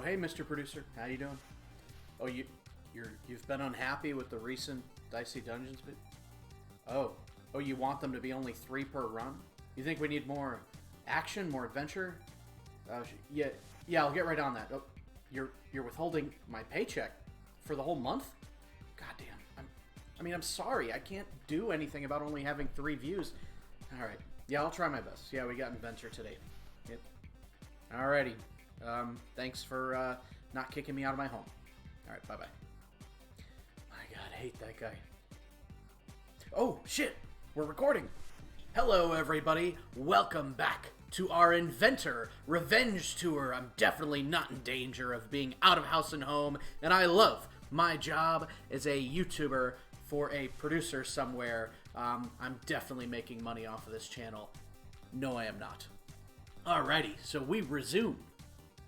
hey, Mr. Producer, how you doing? Oh, you've been unhappy with the recent Dicey Dungeons vid? Oh, you want them to be only 3 per run? You think we need more action, more adventure? Yeah, I'll get right on that. Oh, you're withholding my paycheck for the whole month? Goddamn. I'm sorry. I can't do anything about only having 3 views. All right. Yeah, I'll try my best. Yeah, we got Inventor today. Yep. Alrighty. Thanks for not kicking me out of my home. Alright, bye-bye. My god, I hate that guy. Oh, shit! We're recording! Hello, everybody. Welcome back to our Inventor Revenge Tour. I'm definitely not in danger of being out of house and home, and I love my job as a YouTuber for a producer somewhere. I'm definitely making money off of this channel. No, I am not. Alrighty, so we resume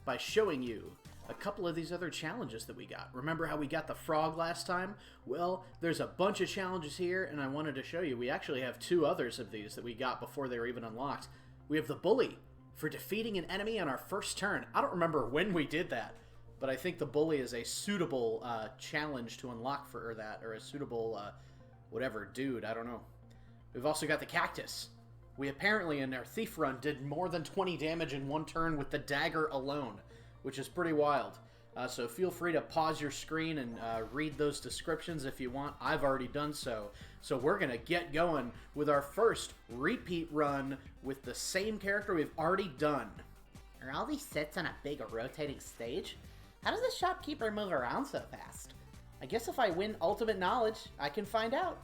by showing you a couple of these other challenges that we got. Remember how we got the frog last time? Well, there's a bunch of challenges here, and I wanted to show you. We actually have 2 others of these that we got before they were even unlocked. We have the bully for defeating an enemy on our first turn. I don't remember when we did that, but I think the bully is a suitable challenge to unlock for that, or a suitable whatever dude, I don't know. We've also got the cactus. We apparently, in our thief run, did more than 20 damage in 1 turn with the dagger alone, which is pretty wild. So feel free to pause your screen and read those descriptions if you want. I've already done so. So we're going to get going with our first repeat run with the same character we've already done. Are all these sets on a big rotating stage? How does the shopkeeper move around so fast? I guess if I win ultimate knowledge, I can find out.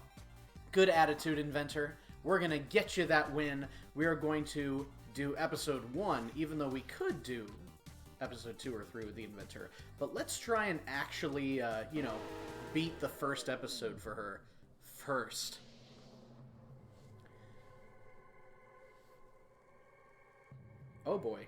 Good attitude, Inventor. We're going to get you that win. We are going to do episode 1, even though we could do episode 2 or 3 with the Inventor. But let's try and actually, beat the first episode for her first. Oh boy.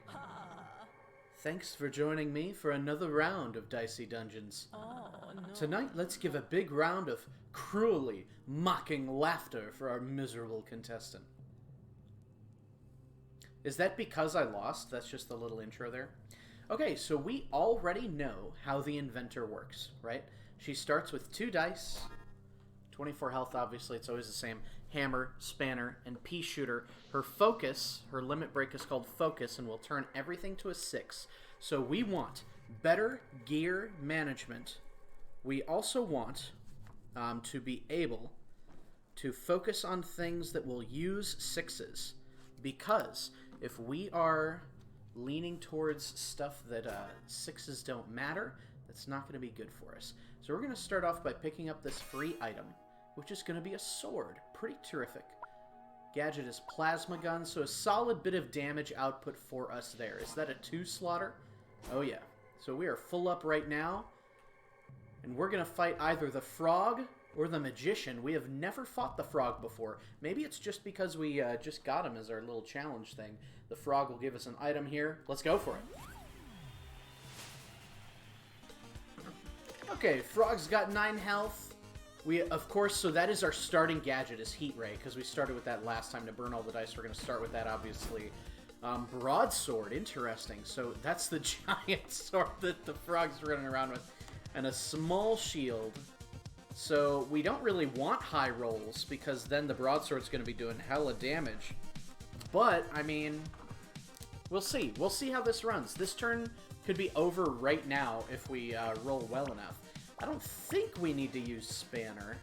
Thanks for joining me for another round of Dicey Dungeons. Oh, no. Tonight, let's give a big round of cruelly mocking laughter for our miserable contestant. Is that because I lost? That's just the little intro there. Okay, so we already know how the Inventor works, right? She starts with 2 dice, 24 health, obviously, it's always the same. Hammer, spanner, and pea shooter. Her focus, her limit break is called focus, and will turn everything to a 6. So we want better gear management. We also want to be able to focus on things that will use 6s. Because if we are leaning towards stuff that 6s don't matter, that's not going to be good for us. So we're going to start off by picking up this free item, which is going to be a sword. Pretty terrific. Gadget is plasma gun, so a solid bit of damage output for us there. Is that a 2 slaughter? Oh yeah. So we are full up right now, and we're going to fight either the frog or the magician. We have never fought the frog before. Maybe it's just because we just got him as our little challenge thing. The frog will give us an item here. Let's go for it. Okay, frog's got 9 health. We, of course, so that is our starting gadget, is Heat Ray, because we started with that last time to burn all the dice. We're going to start with that, obviously. Broadsword, interesting. So that's the giant sword that the frog's running around with. And a small shield. So we don't really want high rolls, because then the broadsword's going to be doing hella damage. But, I mean, we'll see. We'll see how this runs. This turn could be over right now if we roll well enough. I don't think we need to use Spanner,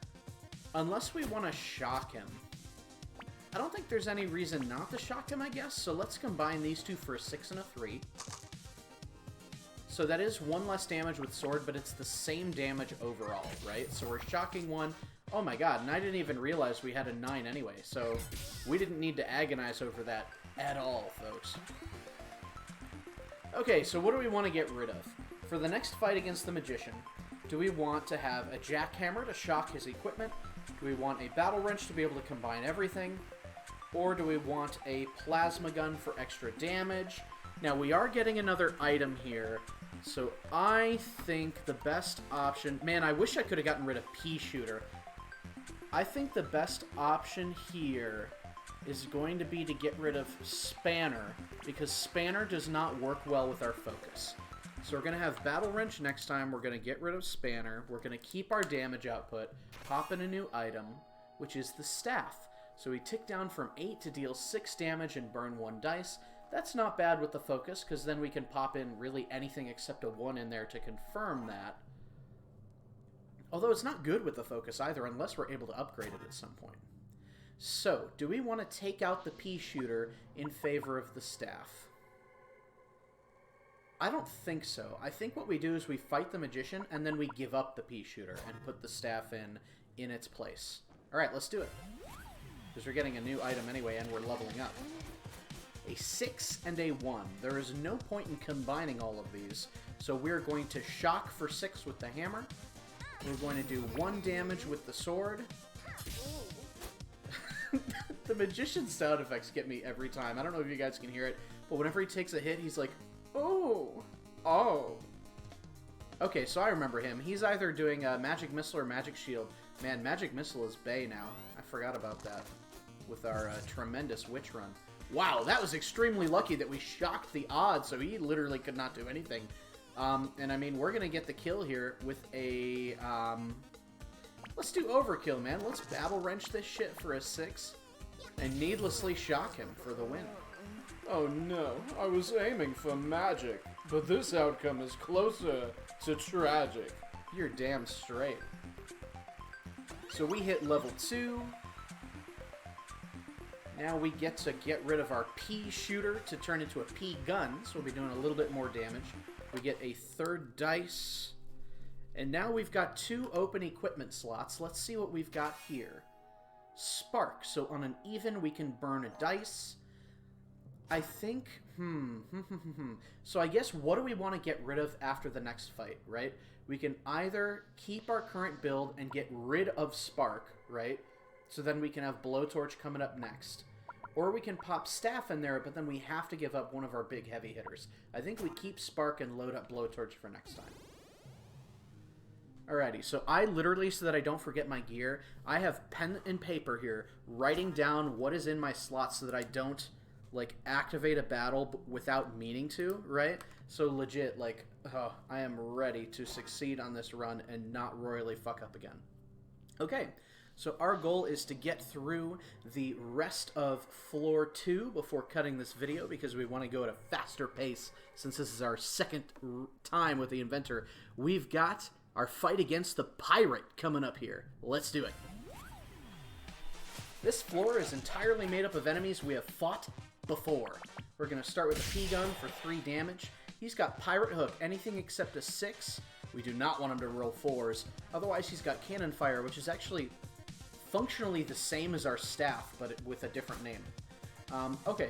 unless we want to shock him. I don't think there's any reason not to shock him, I guess, so let's combine these 2 for a 6 and a 3. So that is 1 less damage with sword, but it's the same damage overall, right? So we're shocking 1. Oh my god, and I didn't even realize we had a 9 anyway, so we didn't need to agonize over that at all, folks. Okay, so what do we want to get rid of? For the next fight against the Magician, do we want to have a jackhammer to shock his equipment? Do we want a battle wrench to be able to combine everything? Or do we want a plasma gun for extra damage? Now, we are getting another item here, so I think the best option... Man, I wish I could have gotten rid of pea shooter. I think the best option here is going to be to get rid of Spanner, because Spanner does not work well with our focus. So we're going to have Battle Wrench next time. We're going to get rid of Spanner. We're going to keep our damage output, pop in a new item, which is the Staff. So we tick down from 8 to deal 6 damage and burn 1 dice. That's not bad with the focus, because then we can pop in really anything except a 1 in there to confirm that. Although it's not good with the focus either, unless we're able to upgrade it at some point. So, do we want to take out the pea shooter in favor of the Staff? I don't think so. I think what we do is we fight the Magician, and then we give up the pea shooter and put the Staff in its place. Alright, let's do it. Because we're getting a new item anyway, and we're leveling up. A 6 and a 1. There is no point in combining all of these, so we're going to shock for 6 with the hammer. We're going to do 1 damage with the sword. The Magician sound effects get me every time. I don't know if you guys can hear it, but whenever he takes a hit, he's like, oh, oh. Okay, so I remember him. He's either doing Magic Missile or Magic Shield. Man, Magic Missile is Bay now. I forgot about that with our tremendous Witch Run. Wow, that was extremely lucky that we shocked the odds, so he literally could not do anything. And I mean, we're going to get the kill here with a... let's do overkill, man. Let's Battle Wrench this shit for a 6 and needlessly shock him for the win. Oh no, I was aiming for magic, but this outcome is closer to tragic. You're damn straight. So we hit level 2. Now we get to get rid of our pea shooter to turn into a pea gun, so we'll be doing a little bit more damage. We get a 3rd dice. And now we've got 2 open equipment slots. Let's see what we've got here. Spark. So on an even, we can burn a dice. I think, So I guess what do we want to get rid of after the next fight, right? We can either keep our current build and get rid of Spark, right? So then we can have Blowtorch coming up next. Or we can pop Staff in there, but then we have to give up one of our big heavy hitters. I think we keep Spark and load up Blowtorch for next time. Alrighty, so I literally, so that I don't forget my gear, I have pen and paper here, writing down what is in my slots so that I don't, like, activate a battle without meaning to, right? So legit, like, oh, I am ready to succeed on this run and not royally fuck up again. Okay, so our goal is to get through the rest of floor 2 before cutting this video, because we want to go at a faster pace since this is our second time with the Inventor. We've got our fight against the pirate coming up here. Let's do it. This floor is entirely made up of enemies we have fought before. We're going to start with a P-Gun for 3 damage. He's got Pirate Hook, anything except a 6. We do not want him to roll 4s. Otherwise, he's got Cannon Fire, which is actually functionally the same as our Staff, but with a different name. Okay,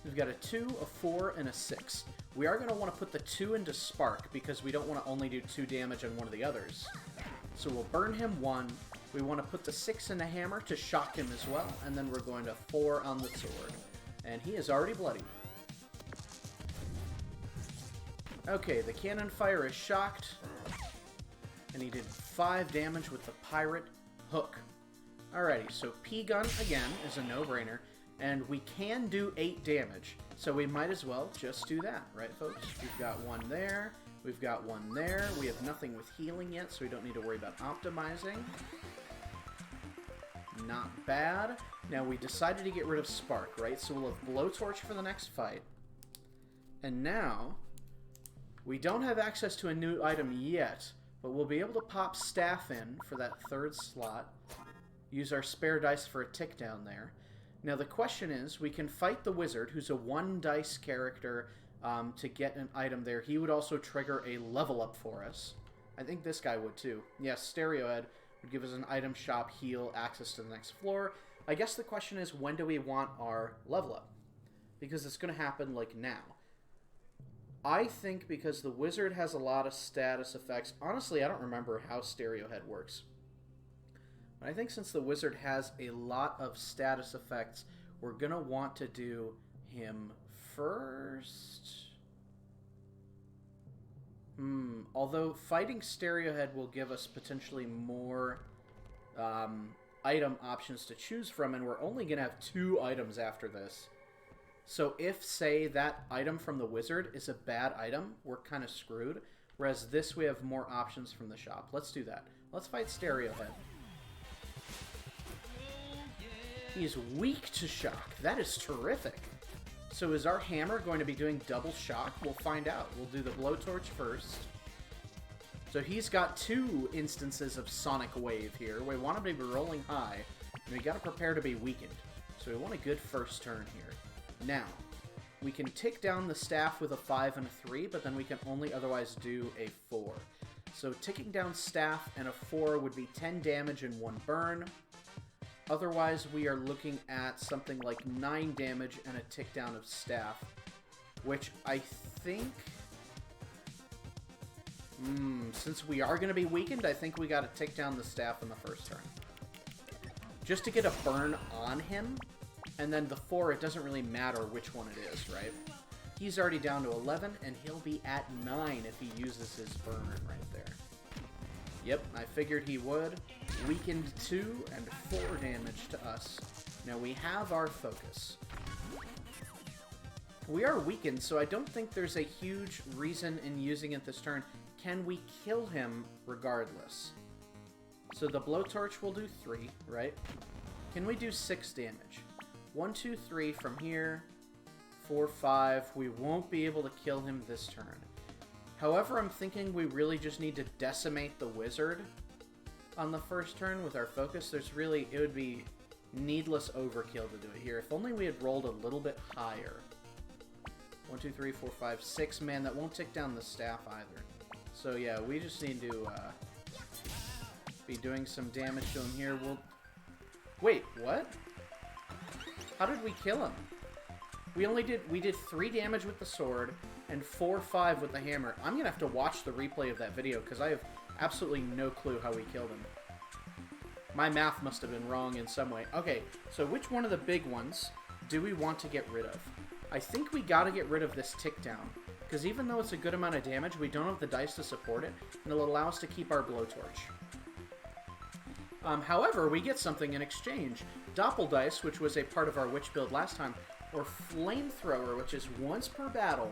we've got a 2, a 4, and a 6. We are going to want to put the 2 into Spark, because we don't want to only do 2 damage on one of the others. So we'll burn him 1. We want to put the 6 in the hammer to shock him as well, and then we're going to 4 on the sword. And he is already bloody. Okay, the Cannon Fire is shocked, and he did 5 damage with the Pirate Hook. Alrighty, so P-Gun, again, is a no-brainer, and we can do 8 damage. So we might as well just do that, right, folks? We've got 1 there. We've got 1 there. We have nothing with healing yet, so we don't need to worry about optimizing. Not bad. Now, we decided to get rid of Spark, right? So we'll have Blowtorch for the next fight. And now, we don't have access to a new item yet, but we'll be able to pop Staff in for that 3rd slot. Use our spare dice for a tick down there. Now, the question is, we can fight the Wizard, who's a 1-dice character, to get an item there. He would also trigger a level up for us. I think this guy would, too. Yes, Stereo Head would give us an item shop, heal, access to the next floor. I guess the question is, when do we want our level up? Because it's going to happen, like, now. I think because the Wizard has a lot of status effects. Honestly, I don't remember how Stereo Head works. But I think since the Wizard has a lot of status effects, we're going to want to do him first. Although fighting Stereo Head will give us potentially more item options to choose from, and we're only going to have 2 items after this. So if, say, that item from the wizard is a bad item, we're kind of screwed. Whereas this, we have more options from the shop. Let's do that. Let's fight Stereohead. He's weak to shock. That is terrific. So is our hammer going to be doing double shock? We'll find out. We'll do the blowtorch first. So he's got 2 instances of Sonic Wave here. We want him to be rolling high, and we gotta prepare to be weakened. So we want a good first turn here. Now, we can tick down the staff with a 5 and a 3, but then we can only otherwise do a 4. So ticking down staff and a 4 would be 10 damage and 1 burn. Otherwise, we are looking at something like 9 damage and a tick down of staff, which I think... since we are going to be weakened, I think we got to tick down the staff in the first turn. Just to get a burn on him, and then the 4, it doesn't really matter which one it is, right? He's already down to 11, and he'll be at 9 if he uses his burn right there. Yep, I figured he would. Weakened 2 and 4 damage to us. Now we have our focus. We are weakened, so I don't think there's a huge reason in using it this turn. Can we kill him regardless? So the blowtorch will do 3, right? Can we do 6 damage? 1, 2, 3 from here. 4, 5. We won't be able to kill him this turn. However, I'm thinking we really just need to decimate the wizard on the first turn with our focus. It would be needless overkill to do it here. If only we had rolled a little bit higher. 1, 2, 3, 4, 5, 6. Man, that won't tick down the staff either. So yeah, we just need to be doing some damage to him here. Wait, what? How did we kill him? We did 3 damage with the sword and 4, 5 with the hammer. I'm gonna have to watch the replay of that video because I have absolutely no clue how we killed him. My math must have been wrong in some way. Okay, so which one of the big ones do we want to get rid of? I think we gotta get rid of this tick down, because even though it's a good amount of damage, we don't have the dice to support it, and it'll allow us to keep our blowtorch. However, we get something in exchange. Doppeldice, which was a part of our witch build last time, or Flamethrower, which is once per battle,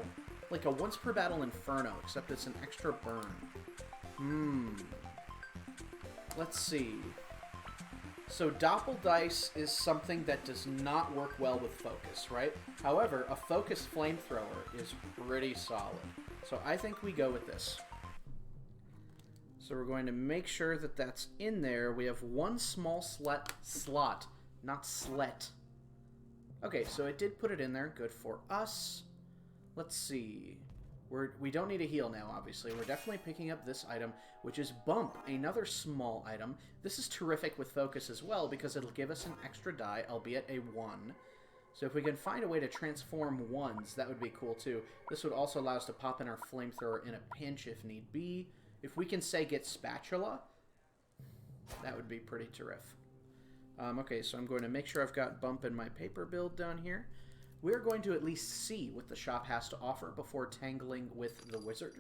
like a once per battle Inferno, except it's an extra burn. Let's see. So Doppeldice is something that does not work well with focus, right? However, a focus Flamethrower is pretty solid. So I think we go with this. So we're going to make sure that that's in there. We have 1 small slot, not slet. Okay, so it did put it in there. Good for us. Let's see. We don't need a heal now, obviously. We're definitely picking up this item, which is Bump, another small item. This is terrific with focus as well, because it'll give us an extra die, albeit a 1. So if we can find a way to transform 1s, that would be cool too. This would also allow us to pop in our Flamethrower in a pinch if need be. If we can, say, get Spatula, that would be pretty terrific. Okay, so I'm going to make sure I've got Bump in my paper build down here. We're going to at least see what the shop has to offer before tangling with the wizard.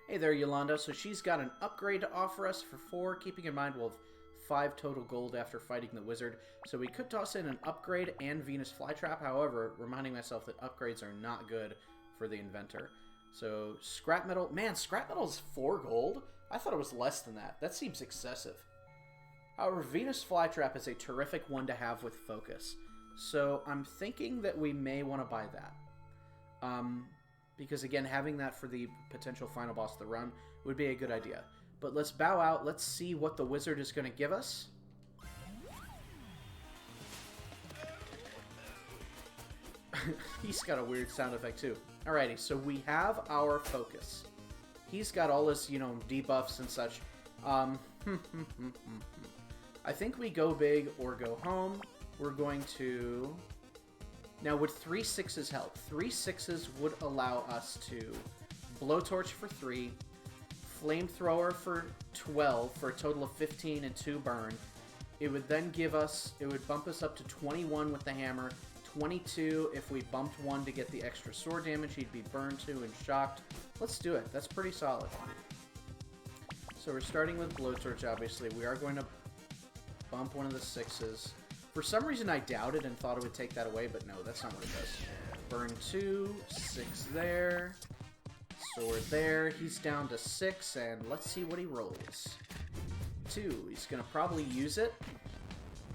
Hey there, Yolanda. So she's got an upgrade to offer us for 4, keeping in mind we'll have 5 total gold after fighting the wizard. So we could toss in an upgrade and Venus Flytrap. However, reminding myself that upgrades are not good for the Inventor. So scrap metal. Man, scrap metal is 4 gold? I thought it was less than that. That seems excessive. However, Venus Flytrap is a terrific one to have with focus. So I'm thinking that we may want to buy that. Because again, having that for the potential final boss of the run would be a good idea. But let's bow out. Let's see what the wizard is going to give us. He's got a weird sound effect too. Alrighty, so we have our focus. He's got all his, debuffs and such. I think we go big or go home. We're going to... Now, would 3 6s help? 3 6s would allow us to Blowtorch for 3, Flamethrower for 12, for a total of 15 and 2 burn. It would then give us... It would bump us up to 21 with the hammer, 22 if we bumped 1 to get the extra sword damage. He'd be burned 2 and shocked. Let's do it. That's pretty solid. So we're starting with Blowtorch, obviously. We are going to bump one of the 6s. For some reason, I doubted and thought it would take that away, but no, that's not what it does. Burn 2, 6 there, sword there. He's down to 6, and let's see what he rolls. 2. He's going to probably use it.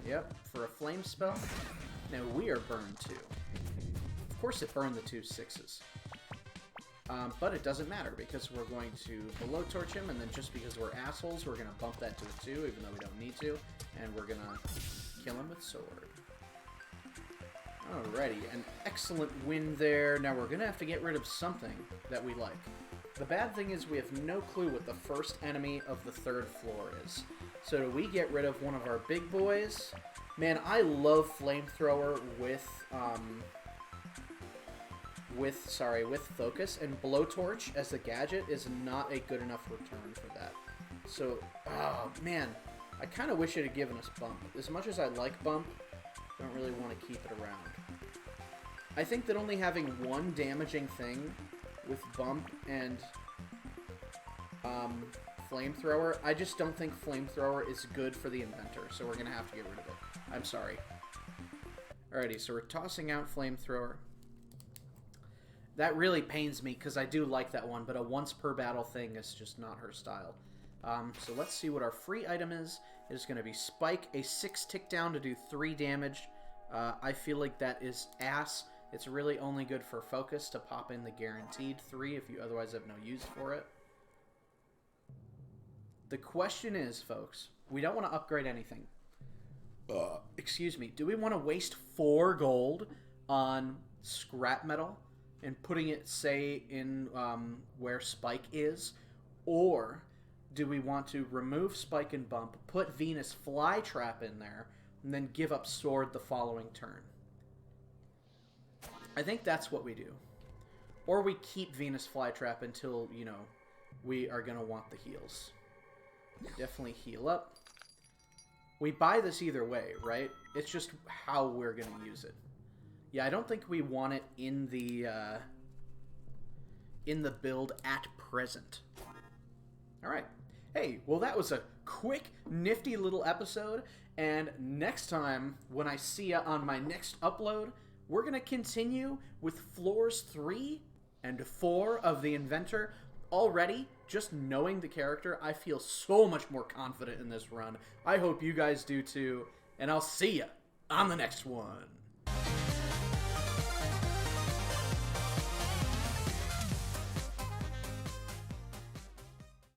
Yep, for a flame spell. Now we are burned 2. Of course it burned the 2 6s. But it doesn't matter because we're going to below torch him, and then just because we're assholes, we're going to bump that to a 2, even though we don't need to, and we're going to kill him with sword. Alrighty, an excellent win there. Now we're going to have to get rid of something that we like. The bad thing is we have no clue what the first enemy of the 3rd floor is. So do we get rid of one of our big boys? Man, I love Flamethrower with Focus, and Blowtorch as a gadget is not a good enough return for that. So, oh man, I kind of wish it had given us Bump. As much as I like Bump, I don't really want to keep it around. I think that only having one damaging thing with Bump and Flamethrower, I just don't think Flamethrower is good for the Inventor, so we're going to have to get rid of it. I'm sorry. Alrighty, so we're tossing out Flamethrower. That really pains me, because I do like that one, but a once per battle thing is just not her style. So let's see what our free item is. It is going to be Spike, a 6 tick down to do 3 damage. I feel like that is ass. It's really only good for Focus to pop in the guaranteed 3 if you otherwise have no use for it. The question is, folks, we don't want to upgrade anything. Excuse me. Do we want to waste 4 gold on scrap metal and putting it, say, in where Spike is? Or do we want to remove Spike and Bump, put Venus Flytrap in there, and then give up Sword the following turn? I think that's what we do. Or we keep Venus Flytrap until, you know, we are going to want the heals. Definitely heal up. We buy this either way, right? It's just how we're going to use it. Yeah, I don't think we want it in the build at present. All right. Hey, well, that was a quick, nifty little episode. And next time, when I see you on my next upload, we're going to continue with floors 3 and 4 of the Inventor. Already, just knowing the character, I feel so much more confident in this run. I hope you guys do too. And I'll see you on the next one.